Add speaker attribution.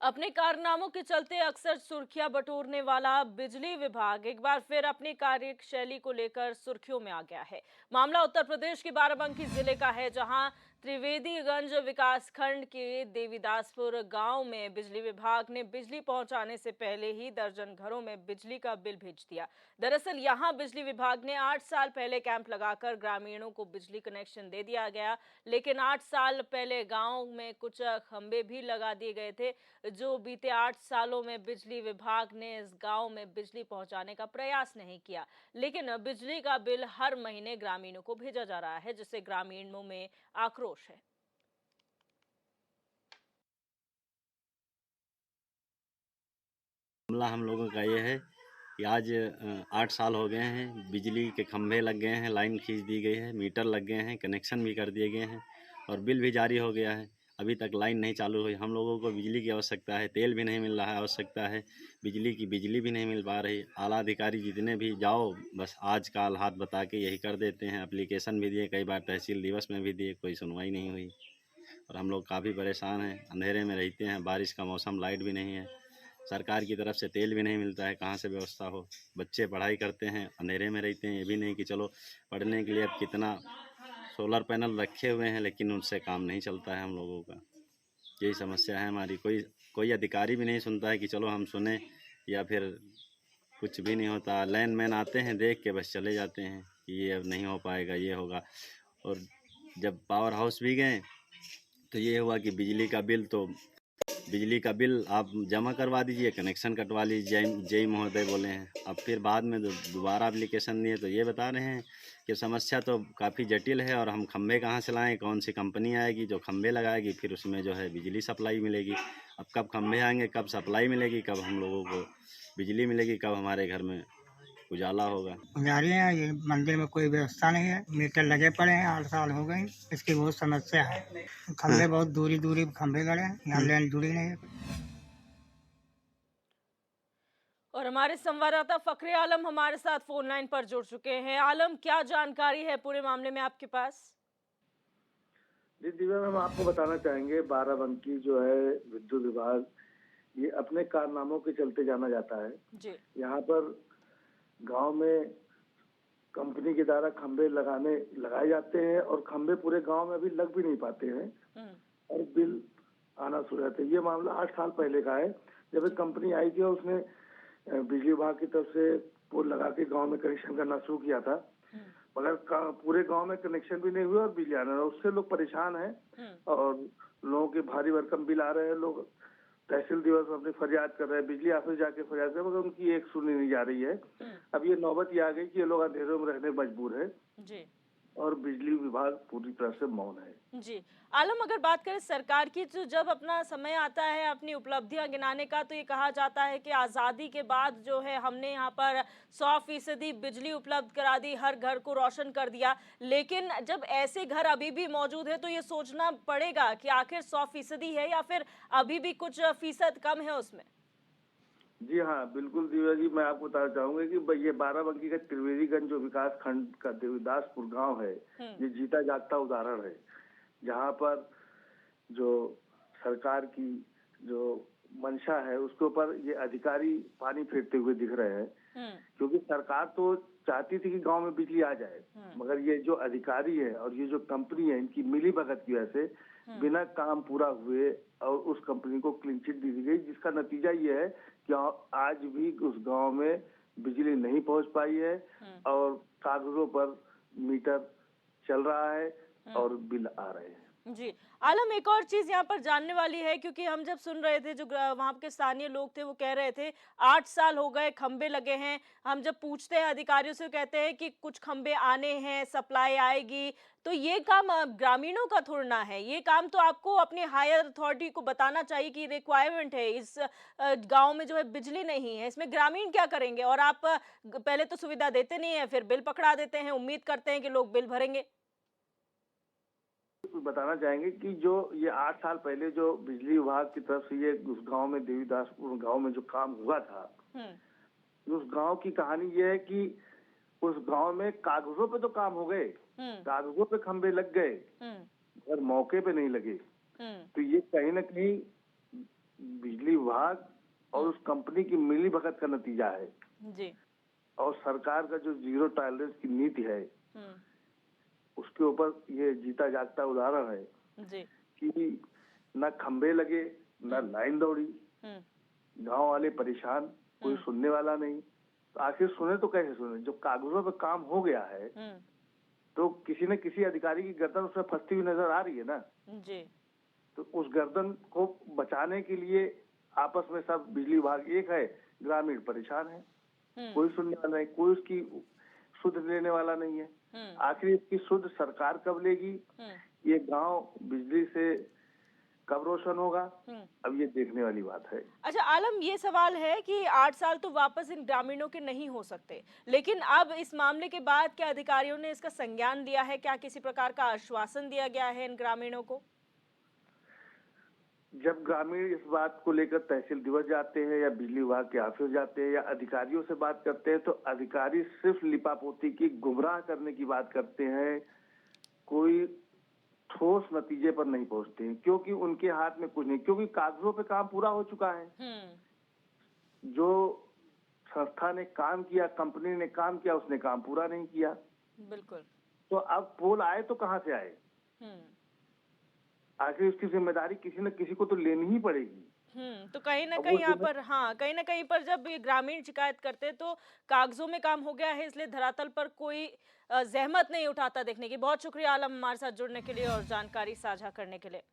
Speaker 1: अपने कारनामों के चलते अक्सर सुर्खियां बटोरने वाला बिजली विभाग एक बार फिर अपनी कार्यशैली को लेकर सुर्खियों में आ गया है। मामला उत्तर प्रदेश के बाराबंकी जिले का है, जहां त्रिवेदीगंज विकासखंड के देवीदासपुर गांव में बिजली विभाग ने बिजली पहुंचाने से पहले ही दर्जन घरों में बिजली का बिल भेज दिया। दरअसल यहां बिजली विभाग ने 8 साल पहले कैंप लगाकर ग्रामीणों को बिजली कनेक्शन दे दिया गया, लेकिन 8 साल पहले गांव में कुछ खंभे भी लगा दिए गए थे, जो बीते 8 सालों में बिजली विभाग ने इस गांव में बिजली पहुंचाने का प्रयास नहीं किया। लेकिन बिजली का बिल हर महीने ग्रामीणों को भेजा जा रहा है, जिससे ग्रामीणों में आक्रोश है।
Speaker 2: मामला हम लोगों का ये है कि आज 8 साल हो गए हैं, बिजली के खंभे लग गए हैं, लाइन खींच दी गई है, मीटर लग गए हैं, कनेक्शन भी कर दिए गए हैं और बिल भी जारी हो गया है। अभी तक लाइन नहीं चालू हुई। हम लोगों को बिजली की आवश्यकता है, तेल भी नहीं मिल रहा है, आवश्यकता है बिजली की, बिजली भी नहीं मिल पा रही। आला अधिकारी जितने भी जाओ, बस आज काल हाथ बता के यही कर देते हैं। एप्लीकेशन भी दिए, कई बार तहसील दिवस में भी दिए, कोई सुनवाई नहीं हुई और हम लोग काफ़ी परेशान हैं। अंधेरे में रहते हैं, बारिश का मौसम, लाइट भी नहीं है, सरकार की तरफ से तेल भी नहीं मिलता है, कहाँ से व्यवस्था हो। बच्चे पढ़ाई करते हैं, अंधेरे में रहते हैं। ये भी नहीं कि चलो पढ़ने के लिए अब कितना सोलर पैनल रखे हुए हैं, लेकिन उनसे काम नहीं चलता है हम लोगों का। यही समस्या है हमारी। कोई कोई अधिकारी भी नहीं सुनता है कि चलो हम सुने, या फिर कुछ भी नहीं होता। लाइन मैन आते हैं, देख के बस चले जाते हैं कि ये अब नहीं हो पाएगा, ये होगा। और जब पावर हाउस भी गए तो ये हुआ कि बिजली का बिल आप जमा करवा दीजिए, कनेक्शन कटवा लीजिए, जय महोदय बोले हैं। अब फिर बाद में दोबारा एप्लीकेशन दिए तो ये बता रहे हैं कि समस्या तो काफ़ी जटिल है और हम खंभे कहाँ से लाएं, कौन सी कंपनी आएगी जो खंभे लगाएगी, फिर उसमें जो है बिजली सप्लाई मिलेगी। अब कब खंभे आएंगे, कब सप्लाई मिलेगी, कब हम लोगों को बिजली मिलेगी, कब हमारे घर में उजाला होगा।
Speaker 3: पुजारी हैं, ये मंदिर में कोई व्यवस्था नहीं है। मीटर लगे पड़े हैं, 8 साल हो गए। इसकी बहुत समस्या है। खंभे बहुत दूरी दूरी खंभे गड़े हैं, यहाँ लाइन जुड़ी नहीं है।
Speaker 1: और हमारे संवाददाता फखरे आलम हमारे साथ फोन लाइन पर जुड़ चुके हैं। आलम, क्या जानकारी है पूरे मामले में आपके पास?
Speaker 4: जी दिव्या मैम, आपको बताना चाहेंगे, बाराबंकी जो है विद्युत विभाग, ये अपने कारनामों के चलते जाना जाता है।
Speaker 1: जी।
Speaker 4: यहाँ पर गांव में कंपनी के द्वारा खंभे लगाए जाते हैं और खंभे पूरे गांव में अभी लग भी नहीं पाते हैं और बिल आना शुरू रहते हैं। ये मामला 8 साल पहले का है, जब एक कंपनी आई थी और उसने बिजली विभाग की तरफ से पोल लगा के गाँव में कनेक्शन करना शुरू किया था, मगर पूरे गांव में कनेक्शन भी नहीं हुआ और बिजली आना, उससे लोग परेशान हैं और लोगों के भारी भरकम बिल आ रहे हैं। लोग तहसील दिवस में अपनी फरियाद कर रहे हैं, बिजली ऑफिस जाके फरियाद कर रहे हैं, मगर उनकी एक सुनी नहीं जा रही है। अब ये नौबत ये आ गई कि ये लोग अंधेरों में रहने मजबूर है
Speaker 1: जी।
Speaker 4: और बिजली विभाग पूरी तरह से मौन है।
Speaker 1: जी। आलम, अगर बात करें सरकार की, तो जब अपना समय आता है अपनी उपलब्धियां गिनाने का, तो ये कहा जाता है कि आज़ादी के बाद जो है हमने यहाँ पर 100% बिजली उपलब्ध करा दी, हर घर को रोशन कर दिया। लेकिन जब ऐसे घर अभी भी मौजूद है तो ये सोचना पड़ेगा कि आखिर 100% है या फिर अभी भी कुछ फीसद कम है उसमें।
Speaker 4: जी हाँ, बिल्कुल दिव्या जी, मैं आपको बताना चाहूंगा कि ये बाराबंकी का त्रिवेदीगंज जो विकास खंड का देवीदासपुर गांव है, ये जीता जागता उदाहरण है, जहाँ पर जो सरकार की जो मंशा है उसके ऊपर ये अधिकारी पानी फेरते हुए दिख रहे हैं। क्योंकि सरकार तो चाहती थी कि गांव में बिजली आ जाए, मगर ये जो अधिकारी है और ये जो कंपनी है, इनकी मिली भगत की वजह से बिना काम पूरा हुए और उस कंपनी को क्लीन चिट दी गई, जिसका नतीजा ये है कि आज भी उस गांव में बिजली नहीं पहुंच पाई है और कागजों पर मीटर चल रहा है और बिल आ रहे हैं।
Speaker 1: जी। आलम, एक और चीज यहाँ पर जानने वाली है, क्योंकि हम जब सुन रहे थे, जो वहां के स्थानीय लोग थे वो कह रहे थे 8 साल हो गए, खंबे लगे हैं। हम जब पूछते हैं अधिकारियों से, कहते हैं कि कुछ खंबे आने हैं, सप्लाई आएगी। तो ये काम ग्रामीणों का थोड़ा है, ये काम तो आपको अपनी हायर अथॉरिटी को बताना चाहिए कि रिक्वायरमेंट है, इस गांव में जो है बिजली नहीं है, इसमें ग्रामीण क्या करेंगे? और आप पहले तो सुविधा देते नहीं है, फिर बिल पकड़ा देते हैं, उम्मीद करते हैं कि लोग बिल भरेंगे।
Speaker 4: बताना चाहेंगे कि जो ये 8 साल पहले जो बिजली विभाग की तरफ से ये उस गांव में, देवीदासपुर गांव में जो काम हुआ था, उस गांव की कहानी ये है कि उस गांव में कागजों पे तो काम हो गए, कागजों पे खंबे लग गए, मगर मौके पे नहीं लगे। तो ये कहीं ना कहीं बिजली विभाग और उस कंपनी की मिली भगत का नतीजा है।
Speaker 1: जी।
Speaker 4: और सरकार का जो जीरो टॉलरेंस की नीति है उसके ऊपर ये जीता जागता उदाहरण है
Speaker 1: जी।
Speaker 4: कि न खंबे लगे, न लाइन दौड़ी, गांव वाले परेशान, कोई सुनने वाला नहीं। तो आखिर सुने तो कैसे सुने? जब कागजों पे काम हो गया है तो किसी न किसी अधिकारी की गर्दन उसमें फंसती हुई नजर आ रही है ना।
Speaker 1: जी।
Speaker 4: तो उस गर्दन को बचाने के लिए आपस में सब बिजली विभाग एक है, ग्रामीण परेशान है, कोई सुनने वाला नहीं, कोई उसकी सुध लेने वाला नहीं है। आखिर इसकी सुध सरकार कब लेगी? ये गांव बिजली से कब रोशन होगा? अब ये देखने वाली बात है।
Speaker 1: अच्छा आलम, ये सवाल है कि 8 साल तो वापस इन ग्रामीणों के नहीं हो सकते, लेकिन अब इस मामले के बाद क्या अधिकारियों ने इसका संज्ञान लिया है? क्या किसी प्रकार का आश्वासन दिया गया है इन ग्रामीणों को?
Speaker 4: जब ग्रामीण इस बात को लेकर तहसील दिवस जाते हैं या बिजली विभाग के ऑफिस जाते हैं या अधिकारियों से बात करते हैं तो अधिकारी सिर्फ लिपापोती की, गुमराह करने की बात करते हैं, कोई ठोस नतीजे पर नहीं पहुंचते हैं, क्योंकि उनके हाथ में कुछ नहीं, क्योंकि कागजों पे काम पूरा हो चुका है। जो संस्था ने काम किया, कंपनी ने काम किया, उसने काम पूरा नहीं किया।
Speaker 1: बिल्कुल।
Speaker 4: तो अब पोल आए तो कहां से आए? आखिर उसकी जिम्मेदारी किसी न किसी को तो लेनी ही पड़ेगी।
Speaker 1: तो कहीं ना कहीं यहाँ पर, हाँ, कहीं ना कहीं पर जब ये ग्रामीण शिकायत करते हैं तो कागजों में काम हो गया है, इसलिए धरातल पर कोई जहमत नहीं उठाता देखने की। बहुत शुक्रिया आलम हमारे साथ जुड़ने के लिए और जानकारी साझा करने के लिए।